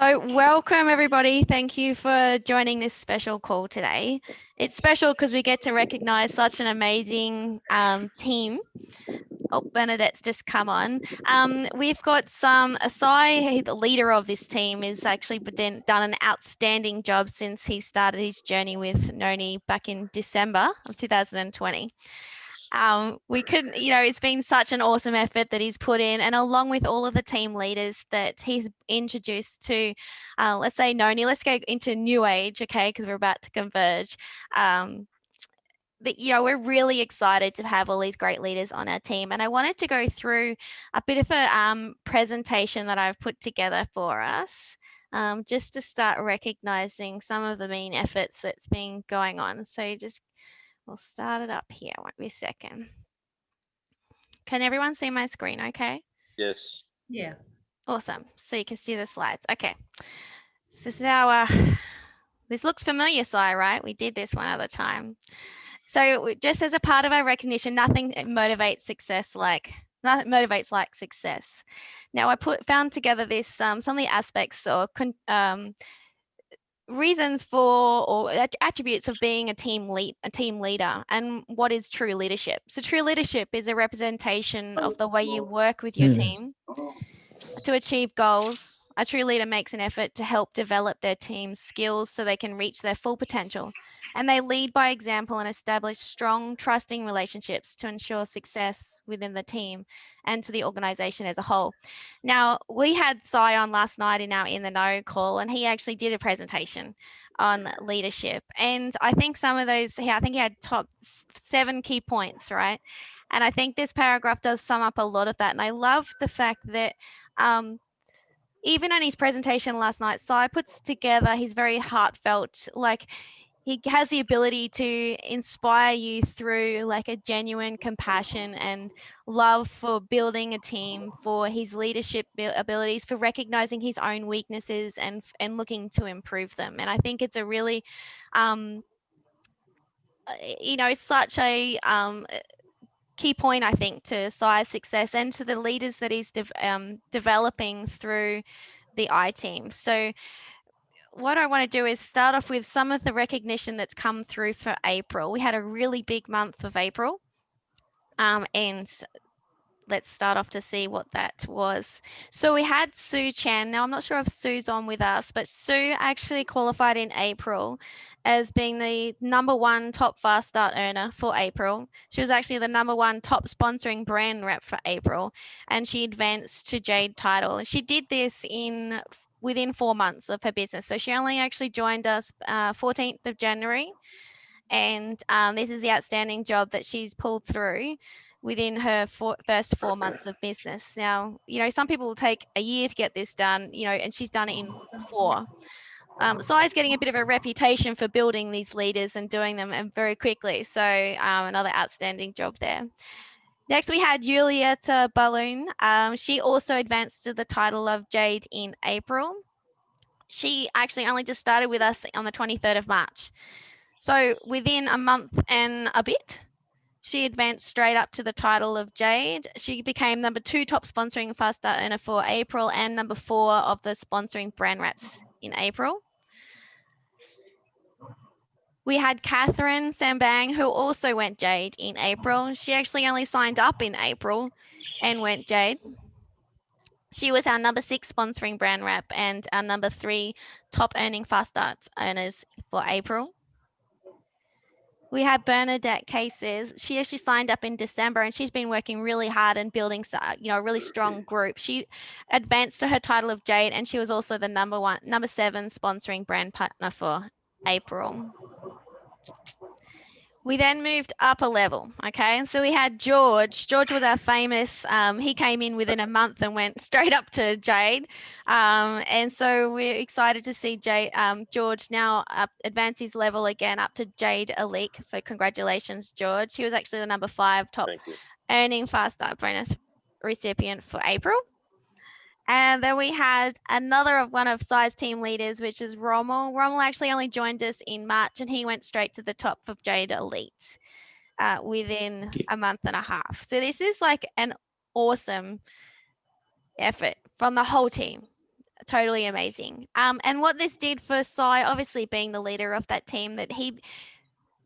So welcome everybody. Thank you for joining this special call today. It's special because we get to recognize such an amazing team. Oh, Bernadette's just come on. We've got Asai, the leader of this team, has actually done an outstanding job since he started his journey with Noni back in December of 2020. We couldn't, it's been such an awesome effort that he's put in, and along with all of the team leaders that he's introduced to, let's say Noni, let's go into new age, okay, because we're about to converge. We're really excited to have all these great leaders on our team, and I wanted to go through a bit of a presentation that I've put together for us. Just to start recognizing some of the main efforts that's been going on. So we'll start it up here. Won't be a second. Can everyone see my screen okay? Yes. Yeah. Awesome. So you can see the slides. Okay. So this is this looks familiar, Sai, right? We did this one other time. So just as a part of our recognition, nothing motivates like success. Now I found together this, some of the aspects or reasons for or attributes of being a team leader and what is true leadership. So true leadership is a representation of the way you work with your team to achieve goals. A true leader makes an effort to help develop their team's skills so they can reach their full potential, and they lead by example and establish strong, trusting relationships to ensure success within the team and to the organization as a whole. Now, we had Sai on last night in our In the Know call, and he actually did a presentation on leadership. And I think some of those, I think he had top 7 key points, right? And I think this paragraph does sum up a lot of that. And I love the fact that even on his presentation last night, Sai puts together his very heartfelt, like he has the ability to inspire you through like a genuine compassion and love for building a team, for his leadership abilities, for recognizing his own weaknesses and looking to improve them. And I think it's a really, it's such a key point, I think, to Sai's success and to the leaders that he's developing through the I team. So what I want to do is start off with some of the recognition that's come through for April. We had a really big month of April, and let's start off to see what that was. So we had Sue Chan. Now, I'm not sure if Sue's on with us, but Sue actually qualified in April as being the #1 top fast start earner for April. She was actually the #1 top sponsoring brand rep for April, and she advanced to Jade title. And she did this within 4 months of her business. So she only actually joined us 14th of January. And this is the outstanding job that she's pulled through within her first 4 months of business. Now, some people will take a year to get this done, and she's done it in 4. Sai's getting a bit of a reputation for building these leaders and doing them very quickly. So another outstanding job there. Next, we had Julieta Balloon. She also advanced to the title of Jade in April. She actually only just started with us on the 23rd of March. So within a month and a bit, she advanced straight up to the title of Jade. She became #2 top sponsoring fast start earner for April and #4 of the sponsoring brand reps in April. We had Catherine Sambang, who also went Jade in April. She actually only signed up in April and went Jade. She was our #6 sponsoring brand rep and our #3 top earning fast start earners for April. We had Bernadette Cases. She actually signed up in December, and she's been working really hard and building, a really strong group. She advanced to her title of Jade, and she was also the #7 sponsoring brand partner for April. We then moved up a level, okay? And so we had George. George was our famous, he came in within a month and went straight up to Jade. And so we're excited to see George now advance his level again up to Jade Elite. So congratulations, George. He was actually the #5 top earning fast start bonus recipient for April. And then we had one of Sai's team leaders, which is Rommel. Rommel actually only joined us in March, and he went straight to the top of Jade Elite within a month and a half. So this is like an awesome effort from the whole team. totally amazing. And what this did for Sai, obviously being the leader of that team, that he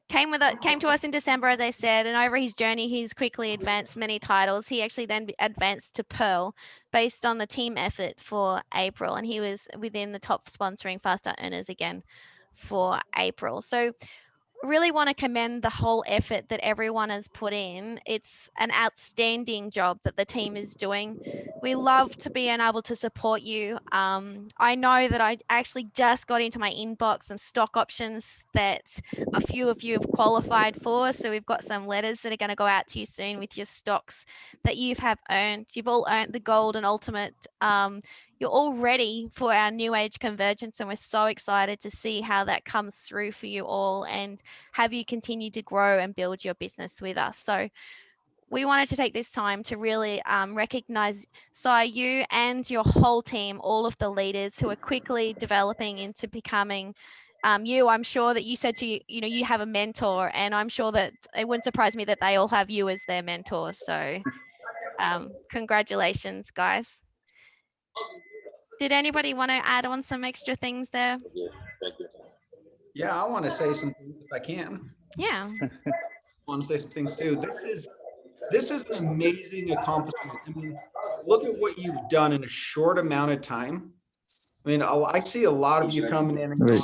came to us in December, as I said, and over his journey, he's quickly advanced many titles. He actually then advanced to Pearl based on the team effort for April, and he was within the top sponsoring fast start earners again for April. So really want to commend the whole effort that everyone has put in. It's an outstanding job that the team is doing. We love to be able to support you. I know that I actually just got into my inbox some stock options that a few of you have qualified for. So we've got some letters that are going to go out to you soon with your stocks that you have earned. You've all earned the gold and ultimate. You're all ready for our new age convergence, and we're so excited to see how that comes through for you all and have you continue to grow and build your business with us. So we wanted to take this time to really recognize Sai, you and your whole team, all of the leaders who are quickly developing into becoming you. I'm sure that you said to you have a mentor, and I'm sure that it wouldn't surprise me that they all have you as their mentor. So congratulations, guys. Did anybody want to add on some extra things there? Thank you. Yeah, I want to say some things if I can. Yeah. I want to say some things too. This is an amazing accomplishment. I mean, look at what you've done in a short amount of time. I mean, I see a lot of you coming in and going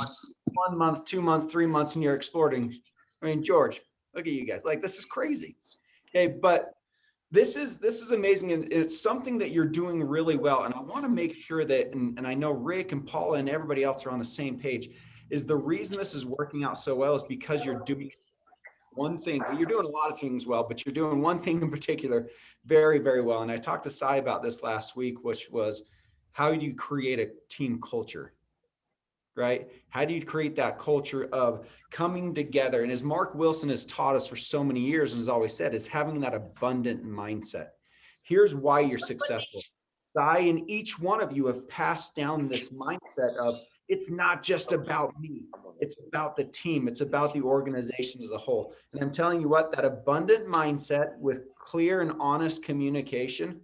1 month, 2 months, 3 months, and you're exploding. I mean, George, look at you guys. Like, this is crazy. Okay, but this is amazing, and it's something that you're doing really well. And I want to make sure that, and I know Rick and Paula and everybody else are on the same page, is the reason this is working out so well is because you're doing one thing. You're doing a lot of things well, but you're doing one thing in particular very, very well. And I talked to Sai about this last week, which was how do you create a team culture? Right? How do you create that culture of coming together? And as Mark Wilson has taught us for so many years and has always said, is having that abundant mindset. Here's why you're successful. I and each one of you have passed down this mindset of it's not just about me. It's about the team. It's about the organization as a whole. And I'm telling you what, that abundant mindset with clear and honest communication,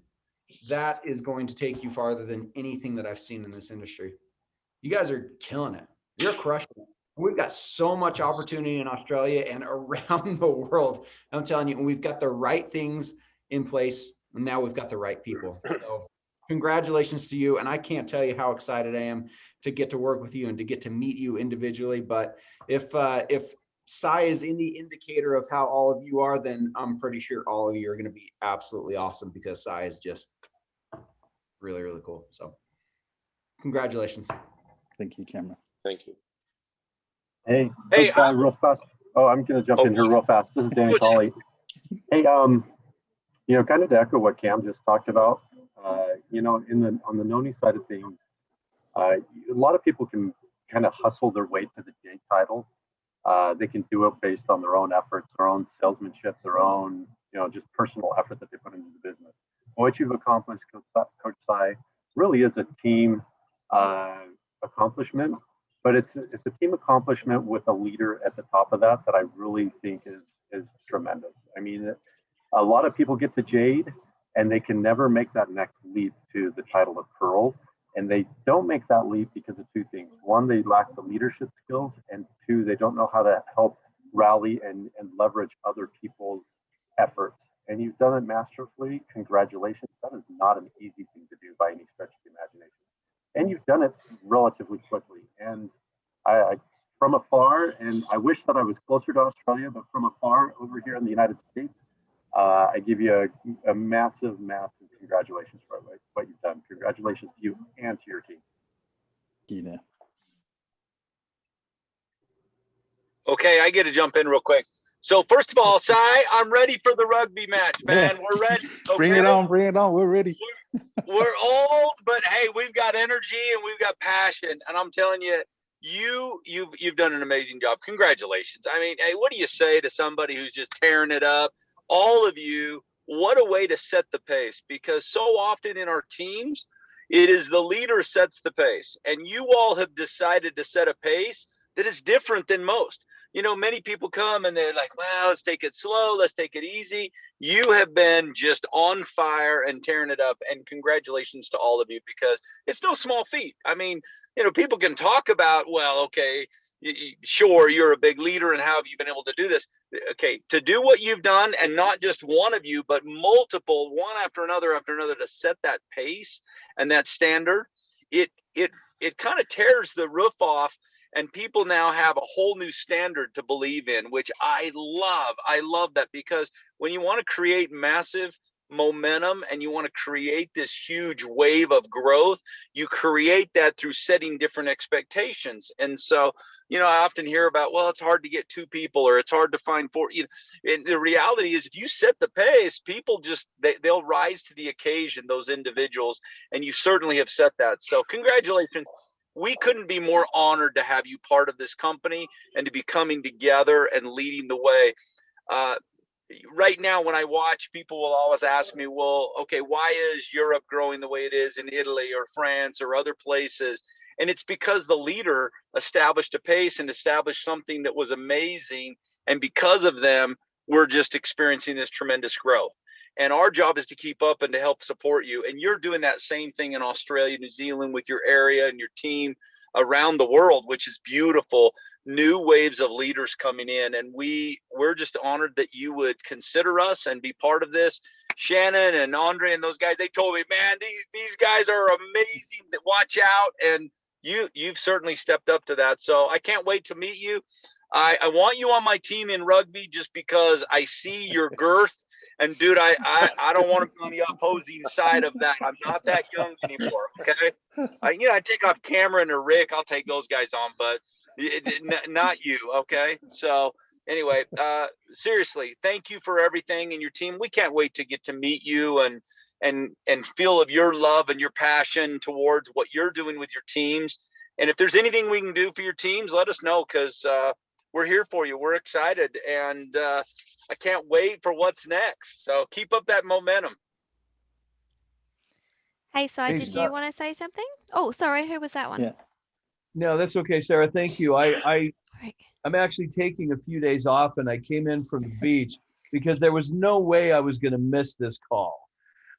that is going to take you farther than anything that I've seen in this industry. You guys are killing it. You're crushing it. We've got so much opportunity in Australia and around the world. I'm telling you, and we've got the right things in place. And now we've got the right people. So congratulations to you. And I can't tell you how excited I am to get to work with you and to get to meet you individually. But if Sai is any indicator of how all of you are, then I'm pretty sure all of you are going to be absolutely awesome, because Sai is just really, really cool. So congratulations. Thank you, Cameron. Thank you. Hey, real fast. Oh, I'm going to jump in here real fast. This is Danny Colley. Hey, kind of to echo what Cam just talked about, on the Noni side of things, a lot of people can kind of hustle their way to the Jade title. They can do it based on their own efforts, their own salesmanship, their own, just personal effort that they put into the business. What you've accomplished, Coach Sai, really is a team accomplishment, but it's a team accomplishment with a leader at the top of that I really think is tremendous. I mean, a lot of people get to Jade and they can never make that next leap to the title of Pearl. And they don't make that leap because of two things. One, they lack the leadership skills, and two, they don't know how to help rally and leverage other people's efforts. And you've done it masterfully. Congratulations. That is not an easy thing to do by any stretch of the imagination. And you've done it relatively quickly. And I from afar, and I wish that I was closer to Australia, but from afar over here in the United States, I give you a massive, massive congratulations for what you've done. Congratulations to you and to your team. Gina. Okay, I get to jump in real quick. So first of all, Sai, I'm ready for the rugby match, man. Yeah. We're ready. Okay? Bring it on. We're ready. We're old, but hey, we've got energy and we've got passion. And I'm telling you, you've done an amazing job. Congratulations. I mean, hey, what do you say to somebody who's just tearing it up? All of you, what a way to set the pace, because so often in our teams, it is the leader sets the pace, and you all have decided to set a pace that is different than most. you know, many people come and they're like, well, let's take it slow, let's take it easy. You have been just on fire and tearing it up, and congratulations to all of you, because it's no small feat. I mean, you know, people can talk about, well, okay, sure, you're a big leader, and how have you been able to do this? Okay, to do what you've done, and not just one of you, but multiple, one after another, to set that pace and that standard, it kind of tears the roof off, and people now have a whole new standard to believe in, which I love. I love that, because when you want to create massive momentum and you want to create this huge wave of growth, you create that through setting different expectations. And so, you know, I often hear about, well, it's hard to get 2 people, or it's hard to find 4. You know, and the reality is, if you set the pace, people just they'll rise to the occasion, those individuals, and you certainly have set that. So congratulations. We couldn't be more honored to have you part of this company and to be coming together and leading the way. Right now, when I watch, people will always ask me, well, okay, why is Europe growing the way it is in Italy or France or other places? And it's because the leader established a pace and established something that was amazing. And because of them, we're just experiencing this tremendous growth. And our job is to keep up and to help support you. And you're doing that same thing in Australia, New Zealand, with your area and your team around the world, which is beautiful. New waves of leaders coming in, and we're just honored that you would consider us and be part of this. Shannon and Andre and those guys, they told me, man, these guys are amazing. Watch out. And you've certainly stepped up to that. So I can't wait to meet you. I want you on my team in rugby, just because I see your girth. And dude, I don't want to be on the opposing side of that. I'm not that young anymore. Okay, I take off Cameron or Rick. I'll take those guys on, but not you. Okay. So anyway, seriously, thank you for everything and your team. We can't wait to get to meet you and feel of your love and your passion towards what you're doing with your teams. And if there's anything we can do for your teams, let us know, because we're here for you. We're excited, and I can't wait for what's next. So keep up that momentum. Hey, Si, Hey, did you want to say something? Oh, sorry, who was that one? Yeah. No, that's okay, Sarah. Thank you. Right. I'm actually taking a few days off, and I came in from the beach because there was no way I was going to miss this call.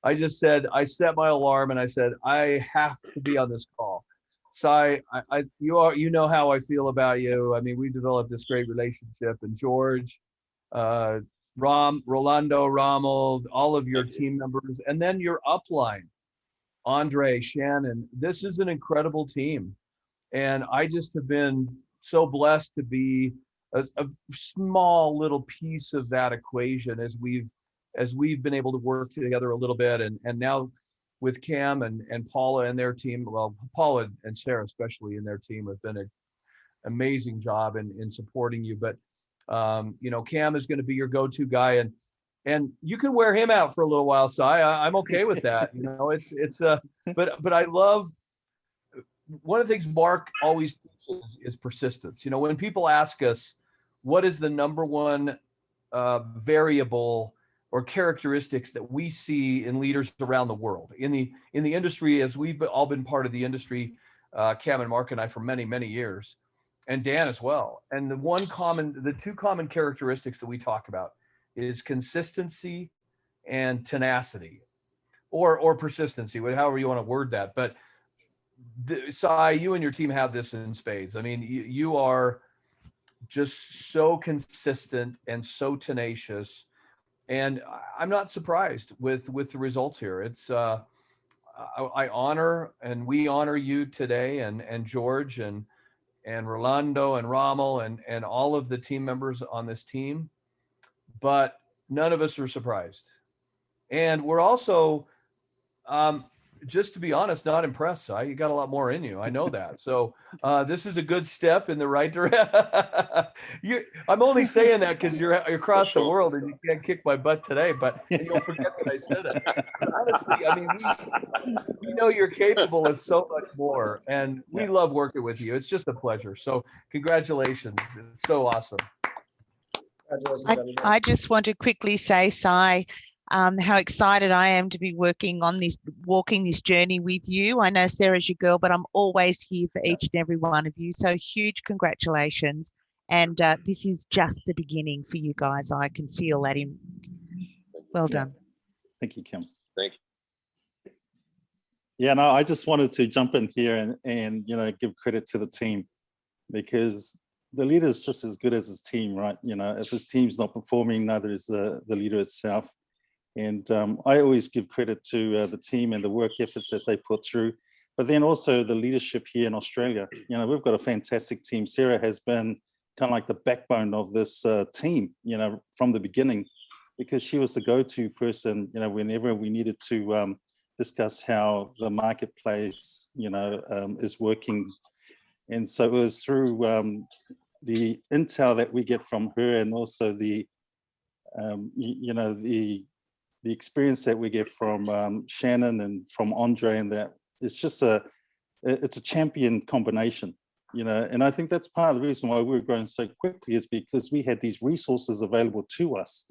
I just said, I set my alarm and I said, I have to be on this call. Si, you know how I feel about you. I mean, we developed this great relationship, and George, Rolando, Rommel, all of your team members, and then your upline, Andre, Shannon. This is an incredible team. And I just have been so blessed to be a small little piece of that equation as we've been able to work together a little bit. And now with Cam and Paula and their team, well, Paula and Sarah especially in their team have done an amazing job in supporting you. But Cam is going to be your go-to guy, and you can wear him out for a little while, Si. I'm okay with that. But I love, one of the things Mark always teaches is persistence. When people ask us, what is the number one variable or characteristics that we see in leaders around the world, in the industry, as we've all been part of the industry, Cam and Mark and I, for many, many years, and Dan as well. And the two common characteristics that we talk about is consistency and tenacity, or persistency, however you want to word that. But Si, you and your team have this in spades. I mean, you are just so consistent and so tenacious, and I'm not surprised with the results here. It's I honor, and we honor you today, and George and Rolando and Rommel and all of the team members on this team, but none of us are surprised. And we're also, just to be honest, not impressed. Si, you got a lot more in you. I know that. So this is a good step in the right direction. I'm only saying that because you're across the world and you can't kick my butt today, but you'll forget that I said it. But honestly, I mean, we know you're capable of so much more, and we love working with you. It's just a pleasure. So congratulations. It's so awesome. I just want to quickly say, Si, how excited I am to be walking this journey with you. I know Sarah's your girl, but I'm always here for each and every one of you. So huge congratulations. And this is just the beginning for you guys. I can feel that in. Well done. Thank you, Kim. Thank you. Yeah, no, I just wanted to jump in here and give credit to the team, because the leader is just as good as his team, right? If his team's not performing, neither is the leader itself. And I always give credit to the team and the work efforts that they put through, but then also the leadership here in Australia. We've got a fantastic team. Sarah has been kind of like the backbone of this team, from the beginning, because she was the go-to person, whenever we needed to discuss how the marketplace, is working. And so it was through the intel that we get from her, and also the experience that we get from Shannon and from Andre, and that it's just it's a champion combination, and I think that's part of the reason why we're growing so quickly, is because we had these resources available to us,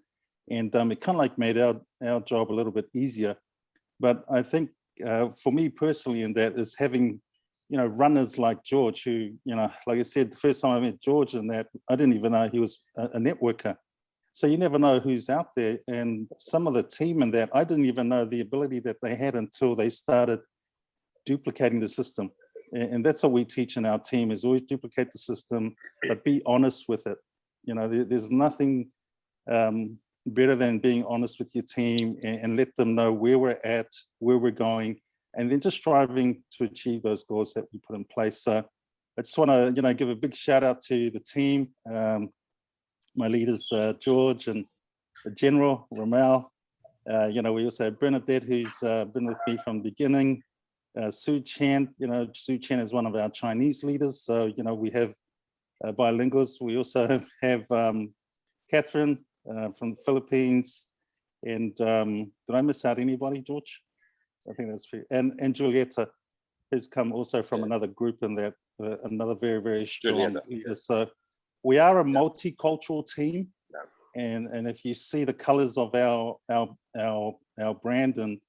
and it kind of like made our job a little bit easier. But I think for me personally, in that is having runners like George, who, like I said, the first time I met George, and that I didn't even know he was a networker. So you never know who's out there. And some of the team in that, I didn't even know the ability that they had until they started duplicating the system. And that's what we teach in our team, is always duplicate the system, but be honest with it. There's nothing better than being honest with your team and let them know where we're at, where we're going, and then just striving to achieve those goals that we put in place. So I just want to, give a big shout out to the team, my leaders, George and the General, Ramel. We also have Bernadette, who's been with me from the beginning. Sue Chen, Sue Chen is one of our Chinese leaders. So, we have bilinguals. We also have Catherine from the Philippines. And did I miss out anybody, George? I think that's true. And Julieta has come also from another group in that, another very, very strong leader. So we are a multicultural team. And if you see the colors of our brand and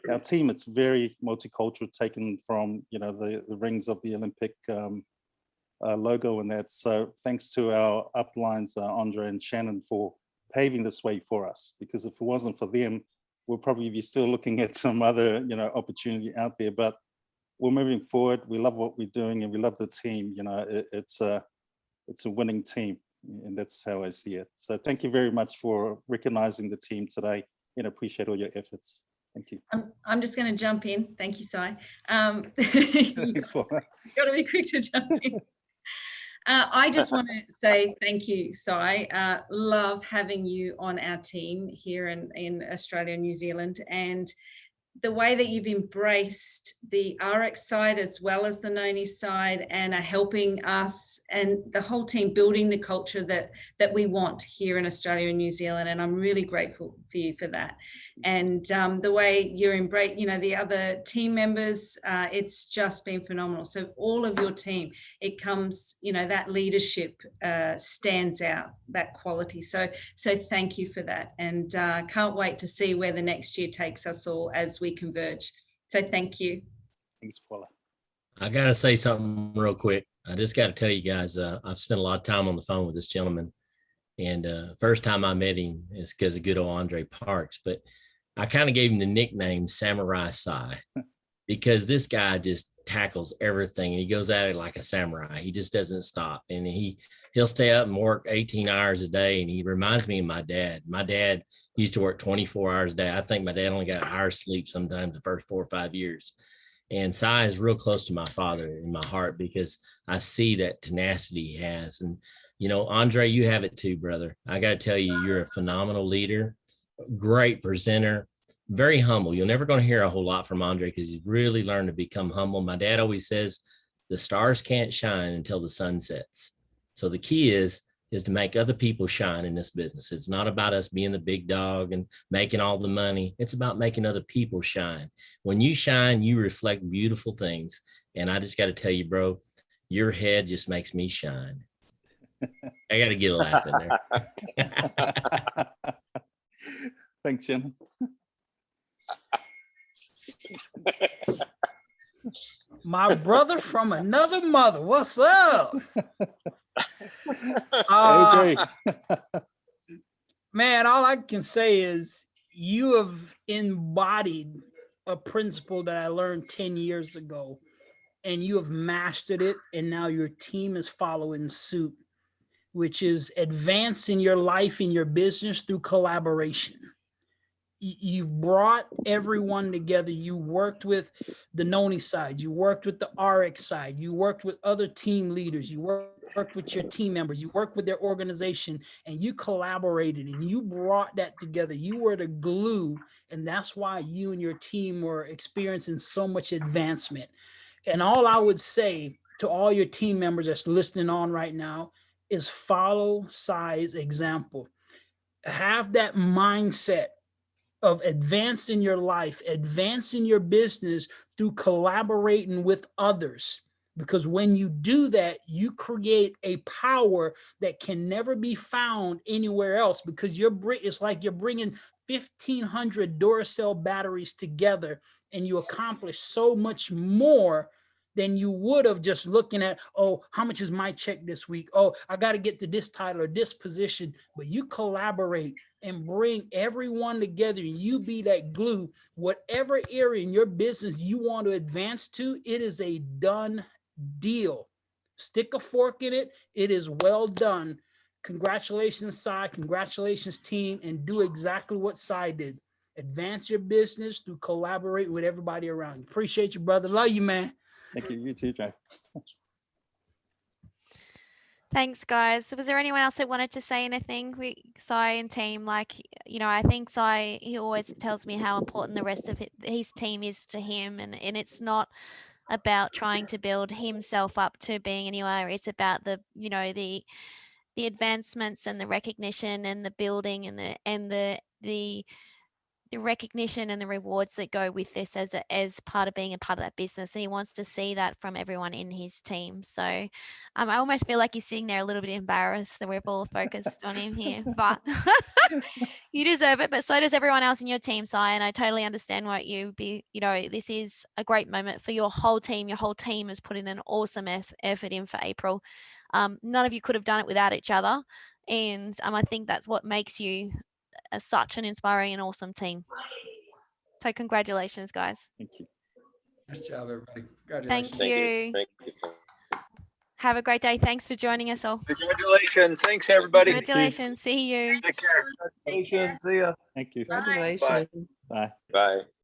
our team, it's very multicultural, taken from the rings of the Olympic logo and that. So thanks to our uplines, Andre and Shannon, for paving this way for us, because if it wasn't for them, we'll probably be still looking at some other opportunity out there. But we're moving forward. We love what we're doing, and we love the team. It's a winning team, and that's how I see it. So thank you very much for recognizing the team today, and appreciate all your efforts. Thank you. I'm just going to jump in. Thank you, Si. You got to be quick to jump in. I just want to say thank you, Si. Love having you on our team here in Australia and New Zealand, and the way that you've embraced the RX side as well as the Noni side, and are helping us and the whole team building the culture that we want here in Australia and New Zealand. And I'm really grateful for you for that. And the way you're embracing, the other team members, it's just been phenomenal. So all of your team, it comes, that leadership stands out, that quality. So thank you for that. And can't wait to see where the next year takes us all as we converge. So thank you. Thanks, Paula. I got to say something real quick. I just got to tell you guys, I've spent a lot of time on the phone with this gentleman. And first time I met him is because of good old Andre Parks. But I kind of gave him the nickname Samurai Si, because this guy just tackles everything, and he goes at it like a samurai. He just doesn't stop, and he'll stay up and work 18 hours a day. And he reminds me of my dad. My dad used to work 24 hours a day. I think my dad only got hours sleep sometimes the first 4 or 5 years. And Si is real close to my father in my heart, because I see that tenacity he has. And, Andre, you have it too, brother. I got to tell you, you're a phenomenal leader, great presenter, very humble. You're never going to hear a whole lot from Andre, because he's really learned to become humble. My dad always says the stars can't shine until the sun sets. So the key is to make other people shine in this business. It's not about us being the big dog and making all the money. It's about making other people shine. When you shine, you reflect beautiful things. And I just got to tell you, bro, your head just makes me shine. I got to get a laugh in there. Thanks, Jim. My brother from another mother. What's up? AJ. Man, all I can say is you have embodied a principle that I learned 10 years ago, and you have mastered it, and now your team is following suit, which is advancing your life and your business through collaboration. You've brought everyone together. You worked with the Noni side, you worked with the RX side, you worked with other team leaders, you worked with your team members, you worked with their organization, and you collaborated and you brought that together. You were the glue, and that's why you and your team were experiencing so much advancement. And all I would say to all your team members that's listening on right now is follow Sai's example. Have that mindset of advancing your life, advancing your business through collaborating with others. Because when you do that, you create a power that can never be found anywhere else, because it's like you're bringing 1,500 Duracell batteries together, and you accomplish so much more than you would have just looking at, oh, how much is my check this week? Oh, I got to get to this title or this position. But you collaborate and bring everyone together, and you be that glue. Whatever area in your business you want to advance to, it is a done deal. Stick a fork in it. It is well done. Congratulations, Sai. Congratulations, team. And do exactly what Sai did. Advance your business through collaborate with everybody around you. Appreciate you, brother. Love you, man. Thank you. You too, Jay. Thanks, guys. Was there anyone else that wanted to say anything? Sai and team, like, I think Sai, he always tells me how important the rest of his team is to him. And it's not about trying to build himself up to being anywhere. It's about the advancements and the recognition and the building and the recognition and the rewards that go with this as part of being a part of that business. And he wants to see that from everyone in his team. So I almost feel like he's sitting there a little bit embarrassed that we're all focused on him here, but you deserve it. But so does everyone else in your team, Sai. And I totally understand what this is a great moment for your whole team. Your whole team has put in an awesome effort in for April. None of you could have done it without each other. And I think that's what makes you such an inspiring and awesome team. So congratulations, guys. Thank you. Nice job, everybody. Congratulations. Thank you. Thank you. Have a great day. Thanks for joining us all. Congratulations. Thanks, everybody. Congratulations. See you. Take care. Congratulations. See ya. Thank you. Bye. Bye. Bye.